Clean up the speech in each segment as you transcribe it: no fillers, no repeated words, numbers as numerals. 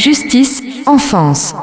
justice, enfance.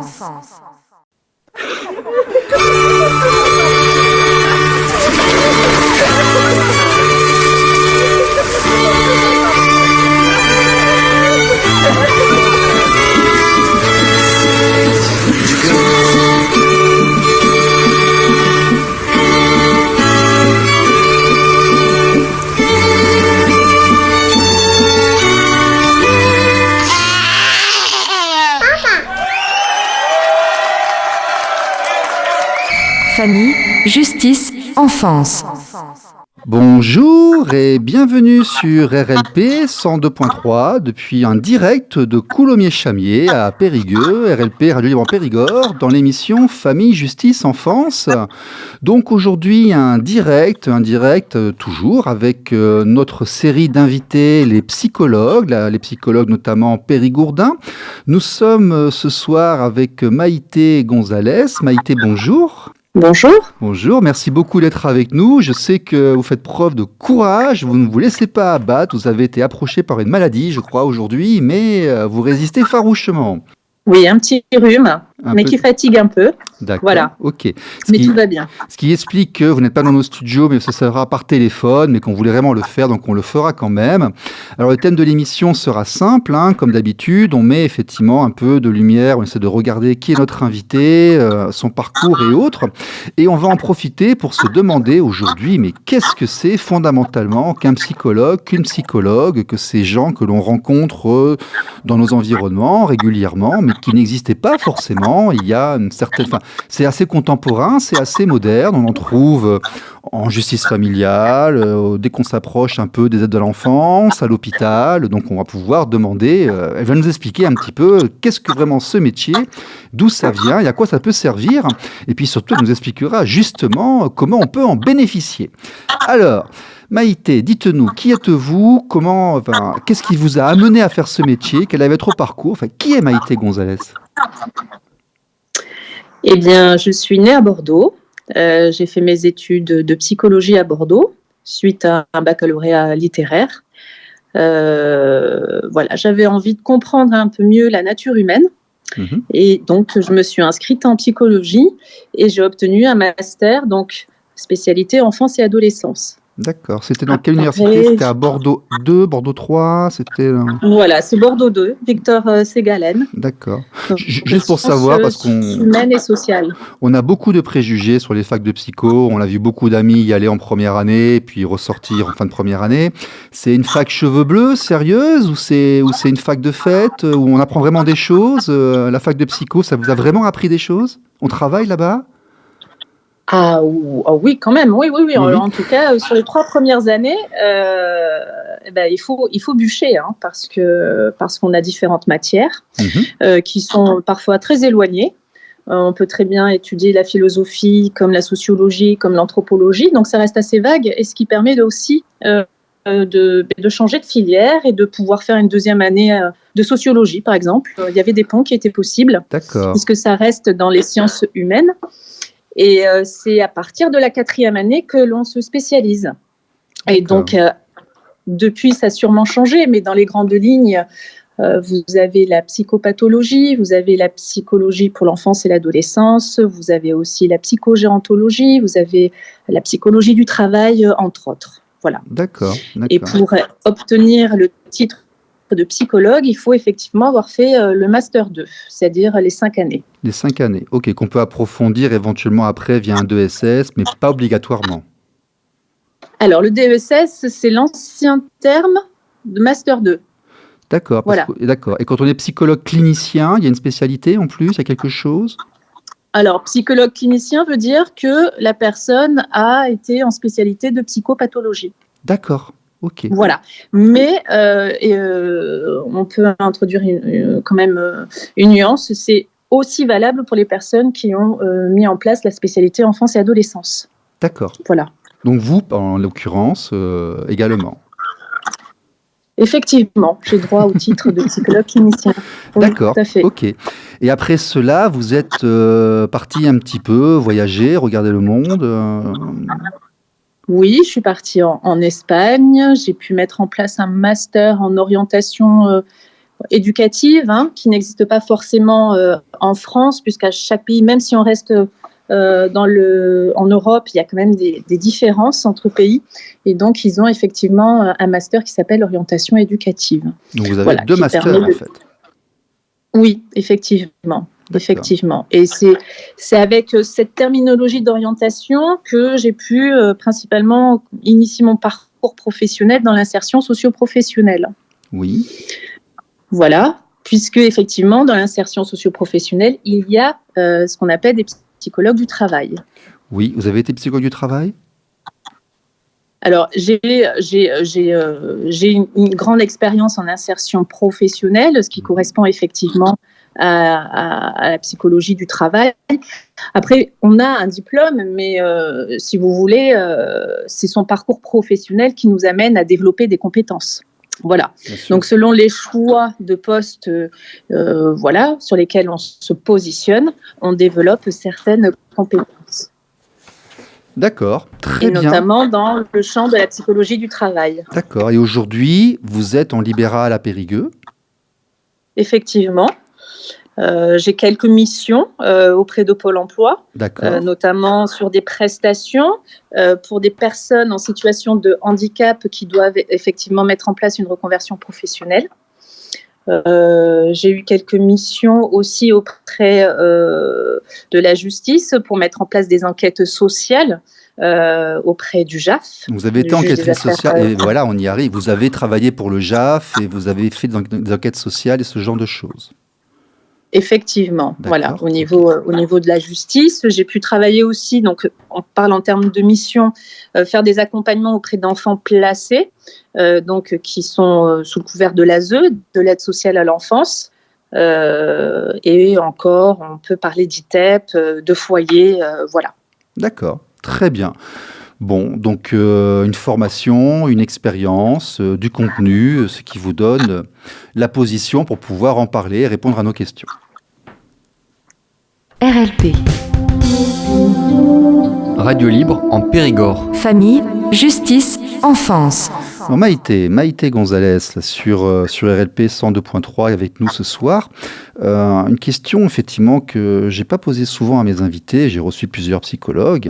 Famille, justice, enfance. Bonjour et bienvenue sur RLP 102.3 depuis un direct de Coulommiers-Chamiers à Périgueux, RLP Radio Libre Périgord, dans l'émission Famille, Justice, Enfance. Donc aujourd'hui un direct toujours avec notre série d'invités, les psychologues notamment périgourdins. Nous sommes ce soir avec Maïté Gonzalez. Maïté, bonjour. Bonjour. Bonjour, merci beaucoup d'être avec nous. Je sais que vous faites preuve de courage, vous ne vous laissez pas abattre, vous avez été approché par une maladie, je crois, aujourd'hui, mais vous résistez farouchement. Oui, un petit rhume, qui fatigue un peu. D'accord, voilà. Ok. Tout va bien. Ce qui explique que vous n'êtes pas dans nos studios, mais ce sera par téléphone, mais qu'on voulait vraiment le faire, donc on le fera quand même. Alors le thème de l'émission sera simple, comme d'habitude. On met effectivement un peu de lumière, on essaie de regarder qui est notre invité, son parcours et autres. Et on va en profiter pour se demander aujourd'hui, mais qu'est-ce que c'est fondamentalement qu'un psychologue, qu'une psychologue, que ces gens que l'on rencontre dans nos environnements régulièrement, mais qui n'existaient pas forcément. Il y a une certaine... c'est assez contemporain, c'est assez moderne. On en trouve en justice familiale, dès qu'on s'approche un peu des aides de l'enfance, à l'hôpital. Donc on va pouvoir demander, elle va nous expliquer un petit peu qu'est-ce que vraiment ce métier, d'où ça vient et à quoi ça peut servir. Et puis surtout, elle nous expliquera justement comment on peut en bénéficier. Alors, Maïté, dites-nous, qui êtes-vous? Qu'est-ce qui vous a amené à faire ce métier? Quel est votre parcours? Qui est Maïté Gonzalez? Eh bien, je suis née à Bordeaux. J'ai fait mes études de psychologie à Bordeaux, suite à un baccalauréat littéraire. J'avais envie de comprendre un peu mieux la nature humaine. Et donc, je me suis inscrite en psychologie et j'ai obtenu un master, donc spécialité enfance et adolescence. D'accord. C'était dans quelle université? C'était à Bordeaux 2, Bordeaux 3? Voilà, c'est Bordeaux 2, Victor Ségalen. D'accord. Juste pour savoir, parce qu'on... humaine et sociale. On a beaucoup de préjugés sur les facs de psycho. On a vu beaucoup d'amis y aller en première année, puis ressortir en fin de première année. C'est une fac cheveux bleus, sérieuse, ou c'est une fac de fête, où on apprend vraiment des choses? La fac de psycho, ça vous a vraiment appris des choses? On travaille là-bas? Oui, quand même, oui. En tout cas, sur les 3 premières années, il faut bûcher, parce qu'on a différentes matières qui sont parfois très éloignées. On peut très bien étudier la philosophie, comme la sociologie, comme l'anthropologie, donc ça reste assez vague, et ce qui permet aussi de changer de filière et de pouvoir faire une deuxième année de sociologie, par exemple. Il y avait des ponts qui étaient possibles, puisque ça reste dans les sciences humaines. Et c'est à partir de la 4e année que l'on se spécialise. Et donc, depuis, ça a sûrement changé, mais dans les grandes lignes, vous avez la psychopathologie, vous avez la psychologie pour l'enfance et l'adolescence, vous avez aussi la psychogérontologie, vous avez la psychologie du travail, entre autres. Voilà. D'accord. Et pour obtenir le titre de psychologue, il faut effectivement avoir fait le Master 2, c'est-à-dire les 5 années. Les 5 années, ok, qu'on peut approfondir éventuellement après via un DESS, mais pas obligatoirement. Alors, le DESS, c'est l'ancien terme de Master 2. D'accord, d'accord. Et quand on est psychologue clinicien, il y a une spécialité en plus, il y a quelque chose? Alors, psychologue clinicien veut dire que la personne a été en spécialité de psychopathologie. D'accord. Okay. Voilà, mais on peut introduire quand même une nuance, c'est aussi valable pour les personnes qui ont mis en place la spécialité enfance et adolescence. D'accord. Voilà. Donc vous, en l'occurrence, également. Effectivement, j'ai droit au titre de psychologue clinicien. Oui, d'accord, tout à fait. Ok. Et après cela, vous êtes parti un petit peu voyager, regarder le monde Oui, je suis partie en Espagne. J'ai pu mettre en place un master en orientation éducative, qui n'existe pas forcément en France, puisqu'à chaque pays, même si on reste en Europe, il y a quand même des différences entre pays. Et donc, ils ont effectivement un master qui s'appelle orientation éducative. Donc, vous avez 2 masters, en fait. Oui, effectivement. Effectivement. Et c'est avec cette terminologie d'orientation que j'ai pu principalement initier mon parcours professionnel dans l'insertion socio-professionnelle. Oui. Voilà, puisque effectivement, dans l'insertion socio-professionnelle, il y a ce qu'on appelle des psychologues du travail. Oui, vous avez été psychologue du travail ? Alors, j'ai une grande expérience en insertion professionnelle, ce qui correspond effectivement à la psychologie du travail. Après, on a un diplôme, mais si vous voulez, c'est son parcours professionnel qui nous amène à développer des compétences. Voilà. Donc, selon les choix de postes sur lesquels on se positionne, on développe certaines compétences. D'accord, très bien. Et notamment dans le champ de la psychologie du travail. D'accord. Et aujourd'hui, vous êtes en libéral à Périgueux ? Effectivement. J'ai quelques missions auprès de Pôle emploi, notamment sur des prestations pour des personnes en situation de handicap qui doivent effectivement mettre en place une reconversion professionnelle. J'ai eu quelques missions aussi auprès de la justice pour mettre en place des enquêtes sociales auprès du JAF. Vous avez été enquêtrice sociale, et voilà, on y arrive. Vous avez travaillé pour le JAF et vous avez fait des enquêtes sociales et ce genre de choses. Effectivement, voilà. Au niveau de la justice, j'ai pu travailler aussi, donc on parle en termes de mission, faire des accompagnements auprès d'enfants placés, donc qui sont sous le couvert de l'ASE, de l'aide sociale à l'enfance, et encore, on peut parler d'ITEP, de foyer, voilà. D'accord, très bien. Bon, donc une formation, une expérience, du contenu, ce qui vous donne la position pour pouvoir en parler et répondre à nos questions. RLP. Radio Libre en Périgord. Famille, justice, enfance. Alors Maïté Gonzalez sur RLP 102.3 est avec nous ce soir. Une question effectivement que j'ai pas posée souvent à mes invités. J'ai reçu plusieurs psychologues.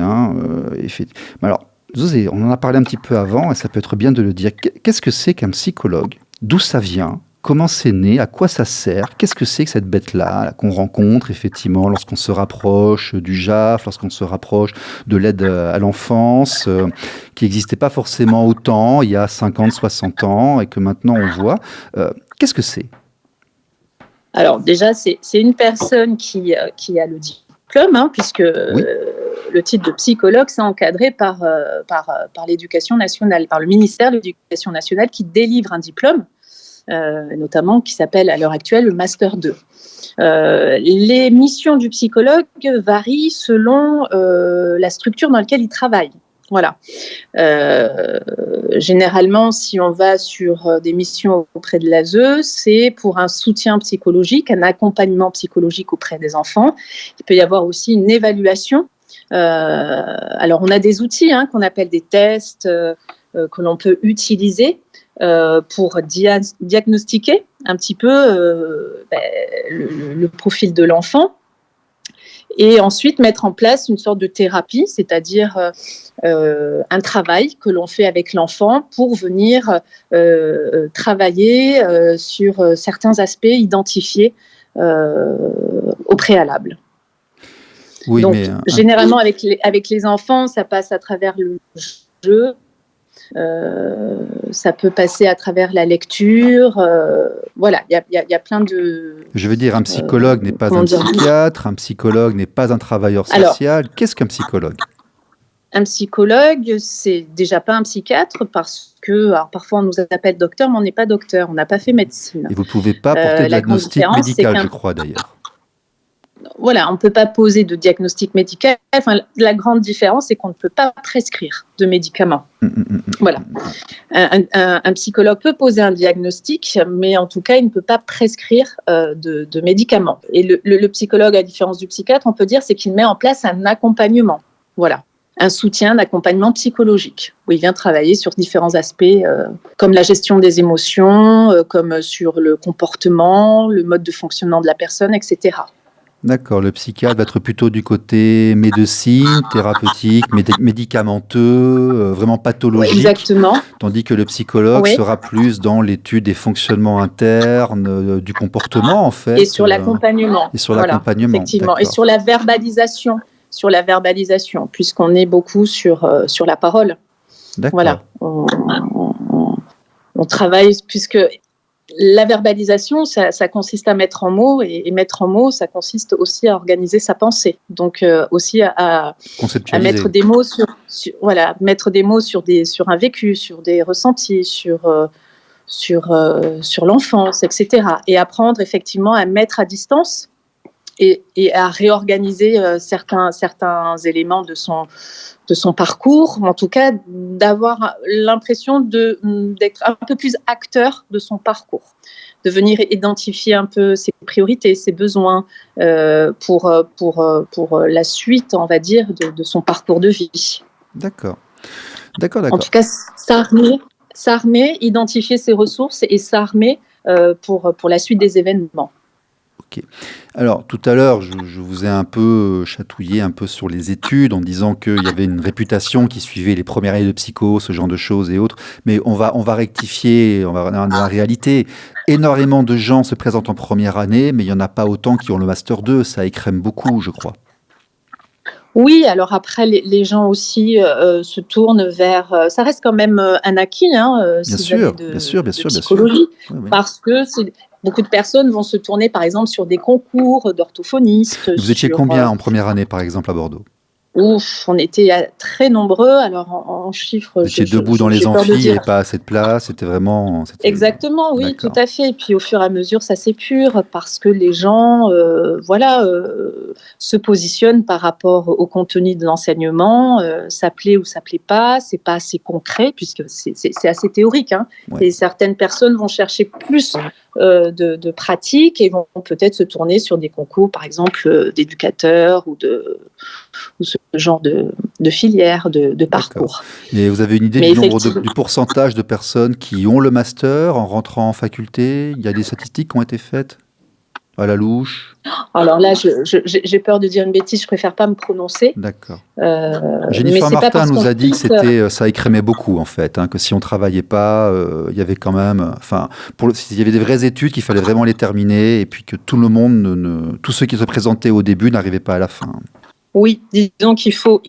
Alors, on en a parlé un petit peu avant et ça peut être bien de le dire. Qu'est-ce que c'est qu'un psychologue ? D'où ça vient ? Comment c'est né ? À quoi ça sert ? Qu'est-ce que c'est que cette bête-là qu'on rencontre effectivement lorsqu'on se rapproche du JAF, lorsqu'on se rapproche de l'aide à l'enfance, qui n'existait pas forcément autant il y a 50, 60 ans et que maintenant on voit. Qu'est-ce que c'est ? Alors déjà, c'est une personne qui a le diplôme, puisque le titre de psychologue, c'est encadré par l'Éducation nationale, par le ministère de l'Éducation nationale qui délivre un diplôme. Notamment qui s'appelle à l'heure actuelle le Master 2. Les missions du psychologue varient selon la structure dans laquelle il travaille. Voilà. Généralement, si on va sur des missions auprès de l'ASE, c'est pour un soutien psychologique, un accompagnement psychologique auprès des enfants. Il peut y avoir aussi une évaluation. Alors, on a des outils qu'on appelle des tests que l'on peut utiliser pour diagnostiquer un petit peu le profil de l'enfant et ensuite mettre en place une sorte de thérapie, c'est-à-dire un travail que l'on fait avec l'enfant pour venir travailler sur certains aspects identifiés au préalable. Oui, donc, généralement, avec les enfants, ça passe à travers le jeu. Ça peut passer à travers la lecture. Voilà, il y a plein de... Je veux dire, un psychologue n'est pas un psychiatre, un psychologue n'est pas un travailleur social. Alors, qu'est-ce qu'un psychologue ? Un psychologue, c'est déjà pas un psychiatre parce que parfois on nous appelle docteur, mais on n'est pas docteur, on n'a pas fait médecine. Et vous ne pouvez pas porter de diagnostic médical, je crois d'ailleurs. Voilà, on ne peut pas poser de diagnostic médical. Enfin, la grande différence, c'est qu'on ne peut pas prescrire de médicaments. Voilà. Un psychologue peut poser un diagnostic, mais en tout cas, il ne peut pas prescrire de médicaments. Et le psychologue, à la différence du psychiatre, on peut dire, c'est qu'il met en place un accompagnement. Voilà. un soutien d'accompagnement psychologique, où il vient travailler sur différents aspects, comme la gestion des émotions, comme sur le comportement, le mode de fonctionnement de la personne, etc. D'accord, le psychiatre va être plutôt du côté médecine, thérapeutique, médicamenteux, vraiment Oui, pathologique, exactement. tandis que le psychologue Oui. sera plus dans l'étude des fonctionnements internes, du comportement en fait. Et sur l'accompagnement. Et sur Voilà, l'accompagnement, effectivement. Et d'accord. sur la verbalisation. Sur la verbalisation, puisqu'on est beaucoup sur la parole. D'accord. Voilà. On travaille, puisque la verbalisation, ça consiste à mettre en mots, et mettre en mots, ça consiste aussi à organiser sa pensée. Donc aussi à mettre des mots mettre des mots sur un vécu, sur des ressentis, sur l'enfance, etc. Et apprendre effectivement à mettre à distance et à réorganiser certains éléments de son parcours, en tout cas d'avoir l'impression d'être un peu plus acteur de son parcours, de venir identifier un peu ses priorités, ses besoins pour la suite, on va dire, de son parcours de vie. D'accord. En tout cas, s'armer, identifier ses ressources et s'armer pour la suite des événements. Ok. Alors, tout à l'heure, je vous ai un peu chatouillé un peu sur les études en disant qu'il y avait une réputation qui suivait les premières années de psycho, ce genre de choses et autres. Mais on va rectifier, dans la réalité. Énormément de gens se présentent en première année, mais il n'y en a pas autant qui ont le Master 2. Ça écrème beaucoup, je crois. Oui, alors après, les gens aussi se tournent vers... ça reste quand même un acquis, ces années de psychologie, Oui. parce que beaucoup de personnes vont se tourner, par exemple, sur des concours d'orthophonistes. Vous étiez combien en première année, par exemple, à Bordeaux ? On était très nombreux. Alors en chiffres, vous étiez debout dans les amphis, il n'y avait pas assez de place, c'était vraiment... Exactement, oui, tout à fait. Et puis au fur et à mesure, ça s'épure parce que les gens se positionnent par rapport au contenu de l'enseignement. Ça plaît ou ça plaît pas, c'est pas assez concret puisque c'est assez théorique. Ouais. Et certaines personnes vont chercher plus de pratique et vont peut-être se tourner sur des concours, par exemple, d'éducateurs ou ce genre de filière, de parcours. Et vous avez une idée du pourcentage de personnes qui ont le master en rentrant en faculté ? Il y a des statistiques qui ont été faites à la louche ? Alors là, j'ai peur de dire une bêtise, je préfère pas me prononcer. D'accord. Jennifer Martin nous a dit que ça écrémait beaucoup en fait, que si on travaillait pas, il y avait quand même, il y avait des vraies études qu'il fallait vraiment les terminer et puis que tout le monde, tous ceux qui se présentaient au début n'arrivaient pas à la fin. Oui, disons qu'il faut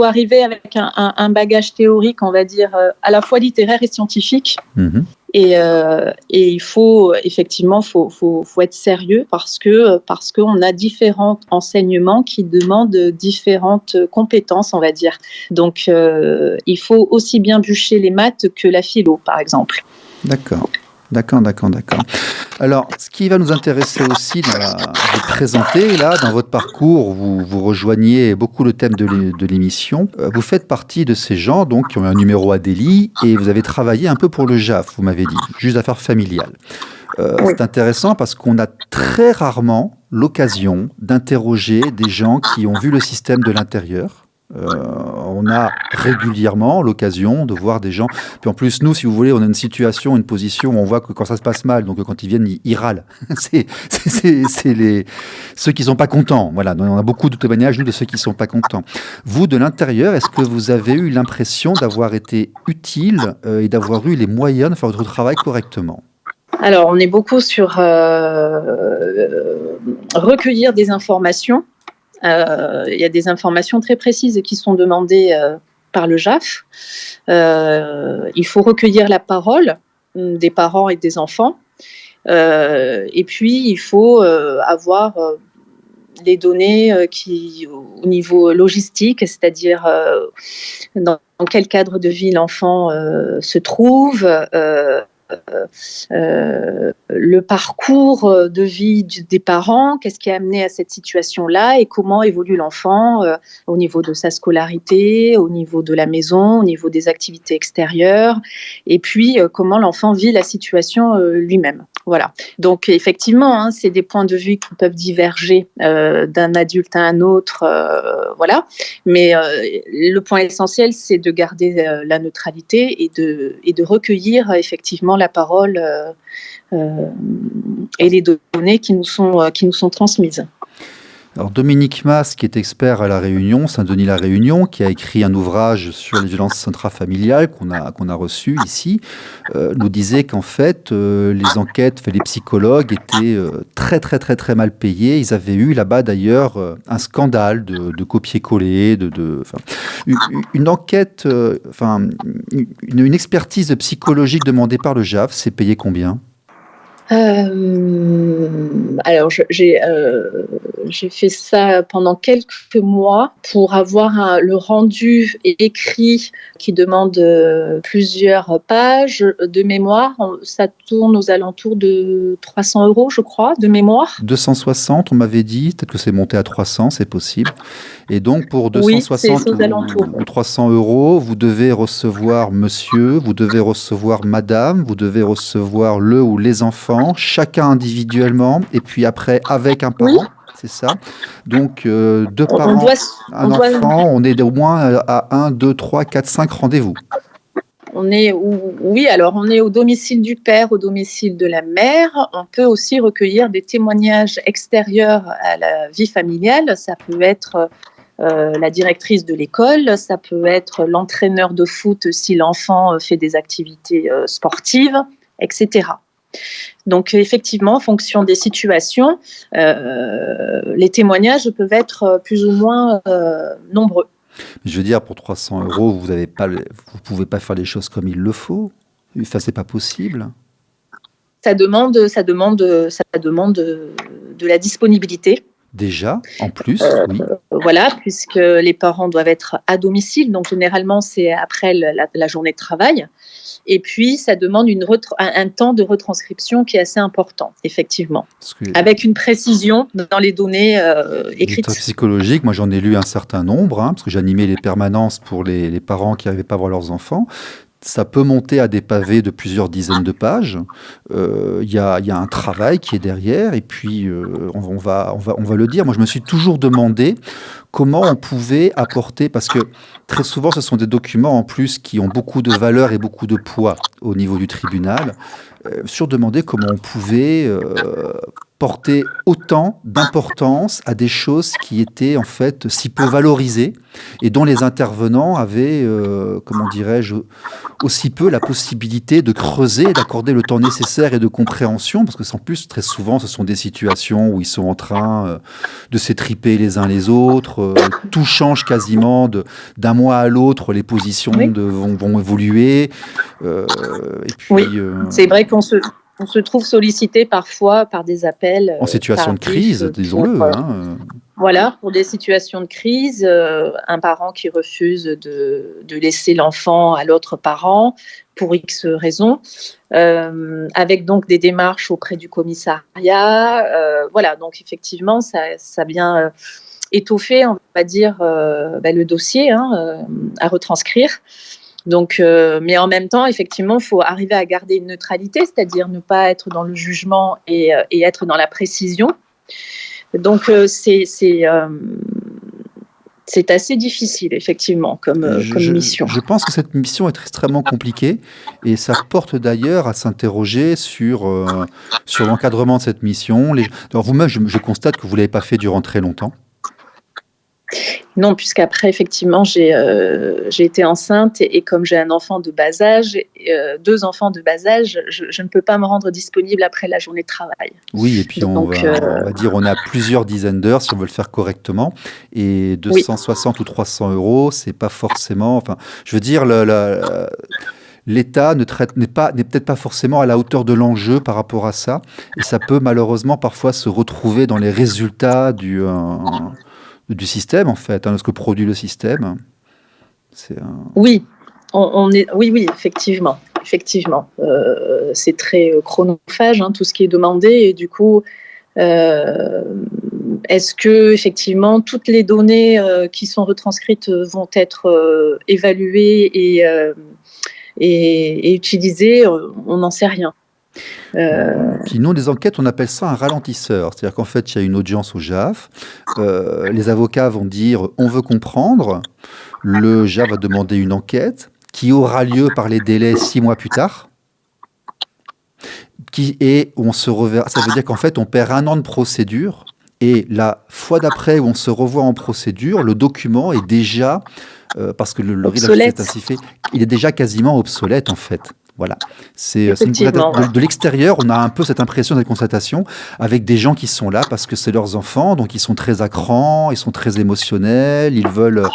arriver avec un bagage théorique, on va dire, à la fois littéraire et scientifique. Mmh. Et il faut effectivement faut être sérieux parce qu'on a différents enseignements qui demandent différentes compétences, on va dire. Donc il faut aussi bien bûcher les maths que la philo, par exemple. D'accord. Alors, ce qui va nous intéresser aussi de présenter, là, dans votre parcours, vous rejoignez beaucoup le thème de l'émission. Vous faites partie de ces gens donc, qui ont un numéro Adélie et vous avez travaillé un peu pour le JAF, vous m'avez dit, juge d'affaires familiales. Oui. C'est intéressant parce qu'on a très rarement l'occasion d'interroger des gens qui ont vu le système de l'intérieur. On a régulièrement l'occasion de voir des gens. Puis en plus, nous, si vous voulez, on a une situation, une position où on voit que quand ça se passe mal, donc quand ils viennent, ils râlent. c'est ceux qui sont pas contents. Voilà, donc on a beaucoup de témoignages, nous, de ceux qui sont pas contents. Vous, de l'intérieur, est-ce que vous avez eu l'impression d'avoir été utile et d'avoir eu les moyens de faire votre travail correctement ? Alors, on est beaucoup sur recueillir des informations. Il y a des informations très précises qui sont demandées par le JAF. Il faut recueillir la parole des parents et des enfants. Et puis, il faut avoir les données au niveau logistique, c'est-à-dire dans quel cadre de vie l'enfant se trouve, le parcours de vie des parents, qu'est-ce qui a amené à cette situation-là et comment évolue l'enfant au niveau de sa scolarité, au niveau de la maison, au niveau des activités extérieures, et puis comment l'enfant vit la situation lui-même. Voilà. Donc effectivement, hein, c'est des points de vue qui peuvent diverger d'un adulte à un autre, voilà. Mais le point essentiel, c'est de garder la neutralité et de recueillir effectivement la parole et les données qui nous sont transmises. Alors Dominique Mas, qui est expert à La Réunion, Saint-Denis-La Réunion, qui a écrit un ouvrage sur les violences intrafamiliales qu'on a reçu ici, nous disait qu'en fait, les enquêtes, les psychologues étaient très très très très mal payés. Ils avaient eu là-bas d'ailleurs un scandale de copier-coller, une enquête, une expertise psychologique demandée par le JAF, c'est payé combien ? Alors, j'ai fait ça pendant quelques mois pour avoir le rendu écrit qui demande plusieurs pages de mémoire. Ça tourne aux alentours de 300 €, je crois, de mémoire. 260, on m'avait dit, peut-être que c'est monté à 300, c'est possible. Et donc, pour 260 ou 300 €, vous devez recevoir monsieur, vous devez recevoir madame, vous devez recevoir le ou les enfants, chacun individuellement, et puis après, avec un parent. Oui. C'est ça. Donc, deux parents, un enfant, on est au moins à 1, 2, 3, 4, 5 rendez-vous. On est au domicile du père, au domicile de la mère. On peut aussi recueillir des témoignages extérieurs à la vie familiale. Ça peut être la directrice de l'école, ça peut être l'entraîneur de foot si l'enfant fait des activités sportives, etc. Donc effectivement, en fonction des situations, les témoignages peuvent être plus ou moins nombreux. Je veux dire, pour 300 €, vous pouvez pas faire les choses comme il le faut. Enfin, c'est pas possible. Ça demande de la disponibilité. Déjà, en plus, oui. Voilà, puisque les parents doivent être à domicile, donc généralement c'est après la journée de travail. Et puis, ça demande un temps de retranscription qui est assez important, effectivement, avec une précision dans les données écrites. Psychologique, moi j'en ai lu un certain nombre, parce que j'animais les permanences pour les parents qui n'arrivaient pas à voir leurs enfants. Ça peut monter à des pavés de plusieurs dizaines de pages. Il y a un travail qui est derrière, et puis on va le dire. Moi, je me suis toujours demandé comment on pouvait apporter, parce que très souvent, ce sont des documents en plus qui ont beaucoup de valeur et beaucoup de poids au niveau du tribunal. Demander comment on pouvait porter autant d'importance à des choses qui étaient en fait si peu valorisées et dont les intervenants avaient, aussi peu la possibilité de creuser, d'accorder le temps nécessaire et de compréhension, parce que en plus, très souvent, ce sont des situations où ils sont en train de s'étriper les uns les autres, tout change quasiment d'un mois à l'autre, les positions vont évoluer. Et puis, c'est vrai qu'on se trouve sollicité parfois par des appels. En situation de crise, disons-le. Voilà, pour des situations de crise, un parent qui refuse de laisser l'enfant à l'autre parent pour X raisons, avec donc des démarches auprès du commissariat. Voilà, donc effectivement, ça vient étoffer, on va dire, le dossier à retranscrire. Donc, mais en même temps, effectivement, il faut arriver à garder une neutralité, c'est-à-dire ne pas être dans le jugement et être dans la précision. Donc, c'est assez difficile, effectivement, comme mission. Je pense que cette mission est extrêmement compliquée et ça porte d'ailleurs à s'interroger sur l'encadrement de cette mission. Alors vous-même, je constate que vous ne l'avez pas fait durant très longtemps. Non, puisqu'après, effectivement, j'ai été enceinte et comme j'ai un enfant de bas âge, 2 enfants de bas âge, je ne peux pas me rendre disponible après la journée de travail. Oui, et puis on va dire on a plusieurs dizaines d'heures si on veut le faire correctement. Et 260 ou 300 €, c'est pas forcément... Enfin, je veux dire, l'État n'est peut-être pas forcément à la hauteur de l'enjeu par rapport à ça. Et ça peut malheureusement parfois se retrouver dans les résultats du système, en fait, de ce que produit le système. Oui, oui, effectivement. effectivement. C'est très chronophage, tout ce qui est demandé, et du coup, est-ce que effectivement toutes les données qui sont retranscrites vont être évaluées et utilisées? On n'en sait rien. Puis nous, les enquêtes, on appelle ça un ralentisseur. C'est-à-dire qu'en fait, il y a une audience au JAF. Les avocats vont dire « on veut comprendre ». Le JAF va demander une enquête qui aura lieu par les délais 6 mois plus tard. On se reverra. Ça veut dire qu'en fait, on perd 1 an de procédure. Et la fois d'après où on se revoit en procédure, le document est déjà, parce que le RIL est ainsi fait, il est déjà quasiment obsolète en fait. Voilà. De l'extérieur, on a un peu cette impression, cette constatation, avec des gens qui sont là parce que c'est leurs enfants, donc ils sont très à cran, ils sont très émotionnels, ils veulent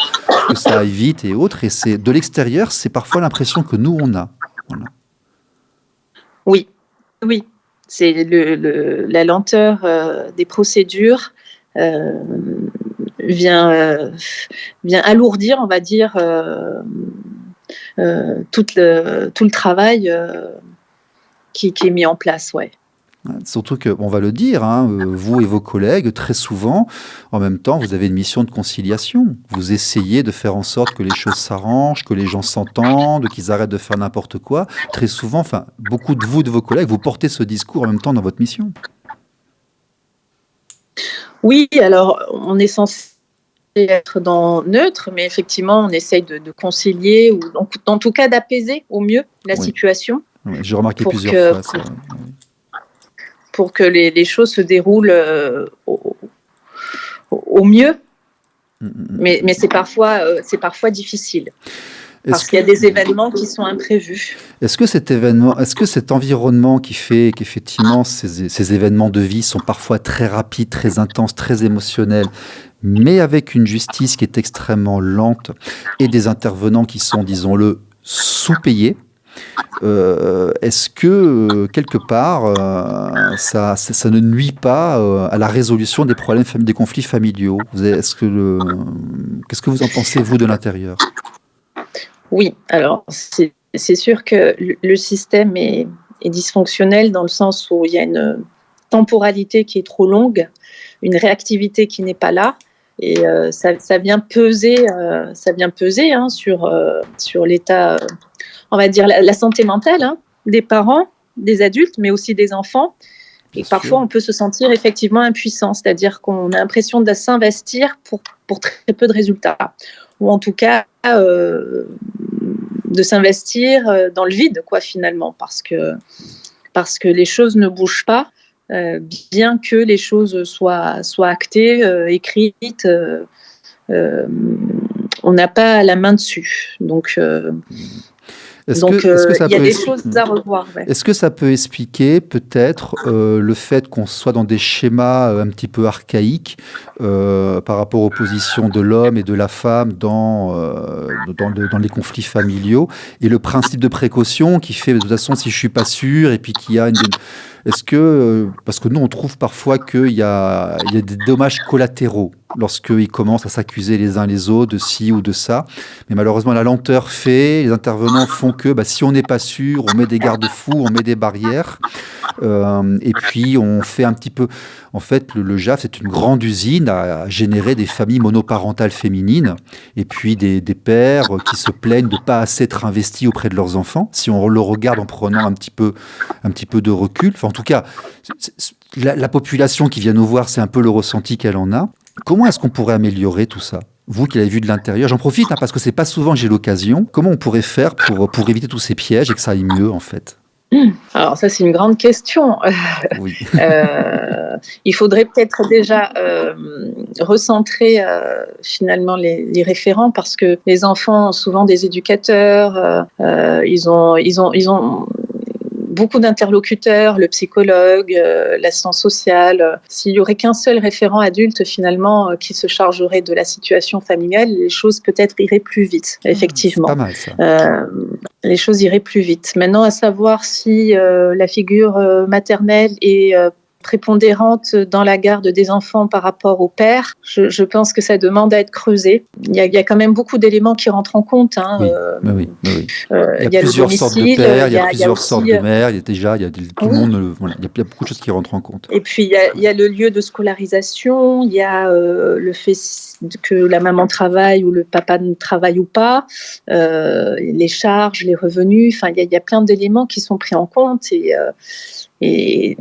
que ça aille vite et autres. Et c'est de l'extérieur, c'est parfois l'impression que nous on a. Voilà. Oui. C'est la lenteur des procédures vient alourdir, on va dire, tout le travail qui est mis en place, ouais. Surtout qu'on va le dire, vous et vos collègues, très souvent, en même temps, vous avez une mission de conciliation. Vous essayez de faire en sorte que les choses s'arrangent, que les gens s'entendent, qu'ils arrêtent de faire n'importe quoi. Très souvent, beaucoup de vous, de vos collègues, vous portez ce discours en même temps dans votre mission. Oui, alors on est censé être neutre, mais effectivement, on essaye de concilier, ou en tout cas d'apaiser au mieux la situation. Oui, j'ai remarqué plusieurs fois ça. Pour que les choses se déroulent au mieux. Mais c'est parfois difficile. Parce qu'il y a des événements qui sont imprévus. Est-ce que cet environnement qui fait qu'effectivement ces événements de vie sont parfois très rapides, très intenses, très émotionnels, mais avec une justice qui est extrêmement lente et des intervenants qui sont, disons-le, sous-payés, est-ce que quelque part ça ne nuit pas à la résolution des problèmes, des conflits familiaux? Qu'est-ce que vous en pensez, vous, de l'intérieur? Oui, alors c'est sûr que le système est dysfonctionnel dans le sens où il y a une temporalité qui est trop longue, une réactivité qui n'est pas là, et ça vient peser sur l'état, on va dire la santé mentale des parents, des adultes, mais aussi des enfants. Et parfois, on peut se sentir effectivement impuissant, c'est-à-dire qu'on a l'impression de s'investir pour très peu de résultats, ou en tout cas de s'investir dans le vide, finalement, parce que les choses ne bougent pas, bien que les choses soient actées, écrites, on n'a pas la main dessus. Donc, il y a des choses à revoir. Ouais. Est-ce que ça peut expliquer peut-être le fait qu'on soit dans des schémas un petit peu archaïques par rapport aux positions de l'homme et de la femme dans les conflits familiaux, et le principe de précaution qui fait de toute façon si je ne suis pas sûr, et puis qu'il y a une... Est-ce que, parce que nous on trouve parfois qu'il y a des dommages collatéraux lorsqu'ils commencent à s'accuser les uns les autres de ci ou de ça, mais malheureusement la lenteur fait, les intervenants font que si on n'est pas sûr, on met des garde-fous, on met des barrières, et puis on fait un petit peu... En fait, le JAF, c'est une grande usine à générer des familles monoparentales féminines, et puis des pères qui se plaignent de ne pas assez être investis auprès de leurs enfants, si on le regarde en prenant un petit peu de recul. Enfin, en tout cas, la population qui vient nous voir, c'est un peu le ressenti qu'elle en a. Comment est-ce qu'on pourrait améliorer tout ça? Vous qui l'avez vu de l'intérieur, j'en profite parce que c'est pas souvent que j'ai l'occasion. Comment on pourrait faire pour éviter tous ces pièges et que ça aille mieux, en fait? Alors ça, c'est une grande question. Oui. Il faudrait peut-être déjà recentrer finalement les référents, parce que les enfants ont souvent des éducateurs, ils ont beaucoup d'interlocuteurs, le psychologue, l'assistant social. S'il n'y aurait qu'un seul référent adulte finalement qui se chargerait de la situation familiale, les choses peut-être iraient plus vite, effectivement. C'est pas mal ça. Les choses iraient plus vite. Maintenant, à savoir si la figure maternelle est prépondérante dans la garde des enfants par rapport au père. Je pense que ça demande à être creusé. Il y a quand même beaucoup d'éléments qui rentrent en compte. Hein. Oui. Il y a plusieurs sortes de pères, il y a plusieurs sortes de mères, il y a tout le monde, il y a beaucoup de choses qui rentrent en compte. Et puis il y a le lieu de scolarisation, il y a le fait que la maman travaille ou le papa ne travaille ou pas, les charges, les revenus, enfin il y a plein d'éléments qui sont pris en compte et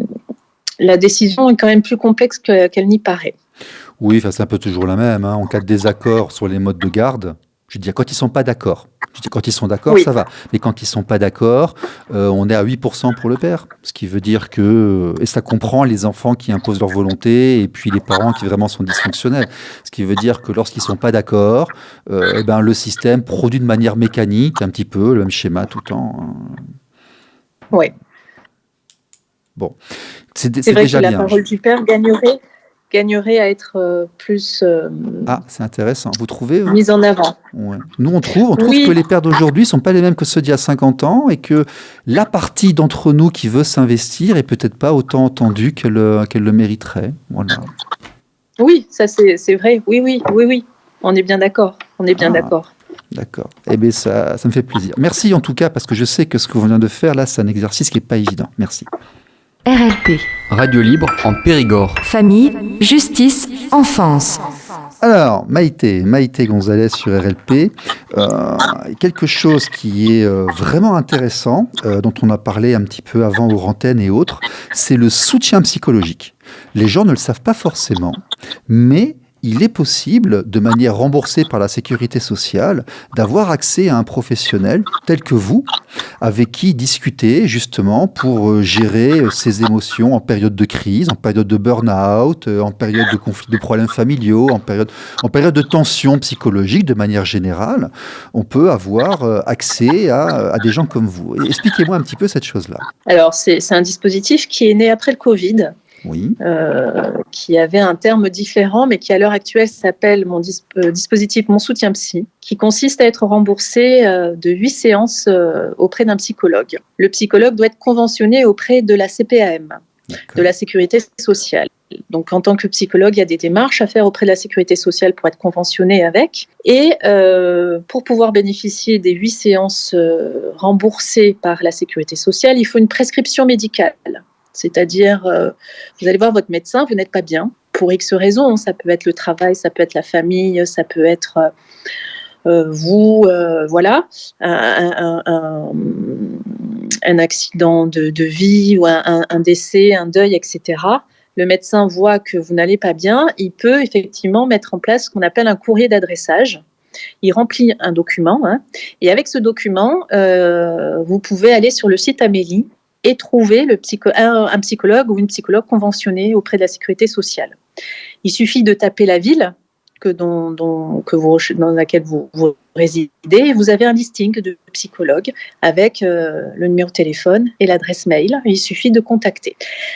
la décision est quand même plus complexe qu'elle n'y paraît. Oui, c'est un peu toujours la même. En cas de désaccord sur les modes de garde, je veux dire, quand ils ne sont pas d'accord. Quand ils sont d'accord, ça va. Mais quand ils ne sont pas d'accord, on est à 8% pour le père. Ce qui veut dire que... Et ça comprend les enfants qui imposent leur volonté et puis les parents qui vraiment sont dysfonctionnels. Ce qui veut dire que lorsqu'ils ne sont pas d'accord, le système produit de manière mécanique un petit peu le même schéma tout le temps. Oui. Bon. C'est vrai que la parole du père gagnerait à être plus c'est intéressant. Vous trouvez mise en avant. Ouais. Nous, on trouve que les pères d'aujourd'hui ne sont pas les mêmes que ceux d'il y a 50 ans et que la partie d'entre nous qui veut s'investir est peut-être pas autant entendue qu'elle le mériterait. Voilà. Oui, ça c'est vrai. Oui. On est bien d'accord. D'accord. Eh bien, ça me fait plaisir. Merci en tout cas, parce que je sais que ce que vous venez de faire, là, c'est un exercice qui n'est pas évident. Merci. RLP. Radio libre en Périgord. Famille, justice, enfance. Alors, Maïté Gonzalez sur RLP, quelque chose qui est vraiment intéressant, dont on a parlé un petit peu avant aux antennes et autres, c'est le soutien psychologique. Les gens ne le savent pas forcément, mais il est possible, de manière remboursée par la sécurité sociale, d'avoir accès à un professionnel tel que vous, avec qui discuter justement pour gérer ses émotions en période de crise, en période de burn-out, en période de conflit, de problèmes familiaux, en période de tension psychologique de manière générale. On peut avoir accès à des gens comme vous. Expliquez-moi un petit peu cette chose-là. Alors, c'est un dispositif qui est né après le Covid. Oui. Qui avait un terme différent, mais qui à l'heure actuelle s'appelle mon dispositif Mon soutien psy, qui consiste à être remboursé de 8 séances auprès d'un psychologue. Le psychologue doit être conventionné auprès de la CPAM, de la Sécurité sociale. Donc en tant que psychologue, il y a des démarches à faire auprès de la Sécurité sociale pour être conventionné avec. Et pour pouvoir bénéficier des 8 séances remboursées par la Sécurité sociale, il faut une prescription médicale. C'est-à-dire, vous allez voir votre médecin, vous n'êtes pas bien, pour X raisons. Ça peut être le travail, ça peut être la famille, ça peut être vous, voilà, un accident de vie ou un décès, un deuil, etc. Le médecin voit que vous n'allez pas bien, il peut effectivement mettre en place ce qu'on appelle un courrier d'adressage. Il remplit un document, et avec ce document, vous pouvez aller sur le site Amélie et trouver un psychologue ou une psychologue conventionnée auprès de la Sécurité sociale. Il suffit de taper la ville dans laquelle vous résidez et vous avez un listing de psychologues avec le numéro de téléphone et l'adresse mail. Il suffit de contacter.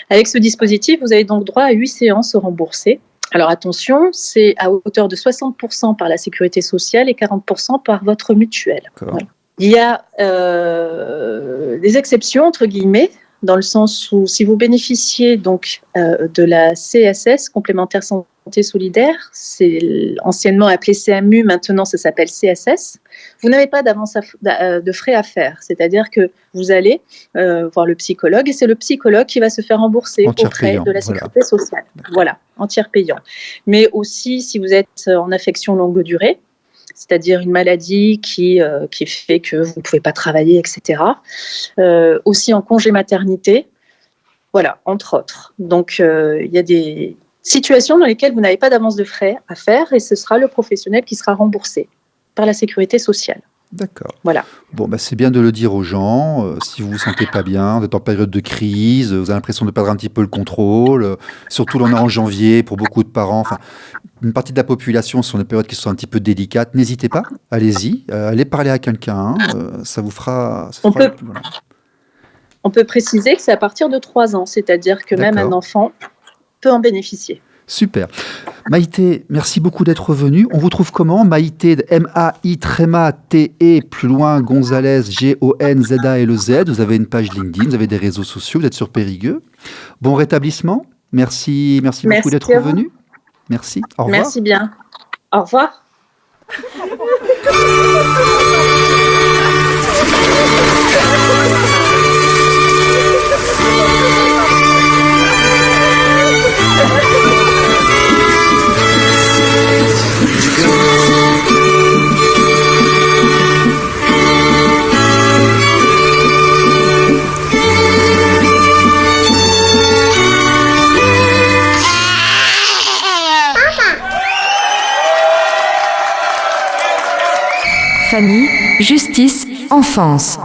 Avec ce dispositif, vous avez donc droit à 8 séances remboursées. Alors attention, c'est à hauteur de 60% par la Sécurité sociale et 40% par votre mutuelle. Voilà. Il y a des exceptions, entre guillemets, dans le sens où si vous bénéficiez donc de la CSS, complémentaire santé solidaire, c'est anciennement appelé CMU, maintenant ça s'appelle CSS, vous n'avez pas d'avance de frais à faire. C'est-à-dire que vous allez voir le psychologue et c'est le psychologue qui va se faire rembourser auprès de la Sécurité sociale. Voilà, entière payant. Mais aussi, si vous êtes en affection longue durée, c'est-à-dire une maladie qui fait que vous ne pouvez pas travailler, etc. Aussi en congé maternité, voilà, entre autres. Donc, il y a des situations dans lesquelles vous n'avez pas d'avance de frais à faire et ce sera le professionnel qui sera remboursé par la Sécurité sociale. D'accord. Voilà. Bon, c'est bien de le dire aux gens. Si vous vous sentez pas bien, vous êtes en période de crise, vous avez l'impression de perdre un petit peu le contrôle. Surtout là, on est en janvier pour beaucoup de parents. Enfin, une partie de la population sont des périodes qui sont un petit peu délicates. N'hésitez pas, allez-y, allez parler à quelqu'un. Ça vous fera. On peut préciser que c'est à partir de 3 ans, c'est-à-dire que même un enfant peut en bénéficier. Super. Maïté, merci beaucoup d'être venue. On vous trouve comment? Maïté, M-A-I-T-E, plus loin, Gonzalez, G-O-N-Z-A-L-E-Z. Vous avez une page LinkedIn, vous avez des réseaux sociaux, vous êtes sur Périgueux. Bon rétablissement. Merci beaucoup d'être venu. Merci. Au revoir. Merci bien. Au revoir. Famille, justice, enfance.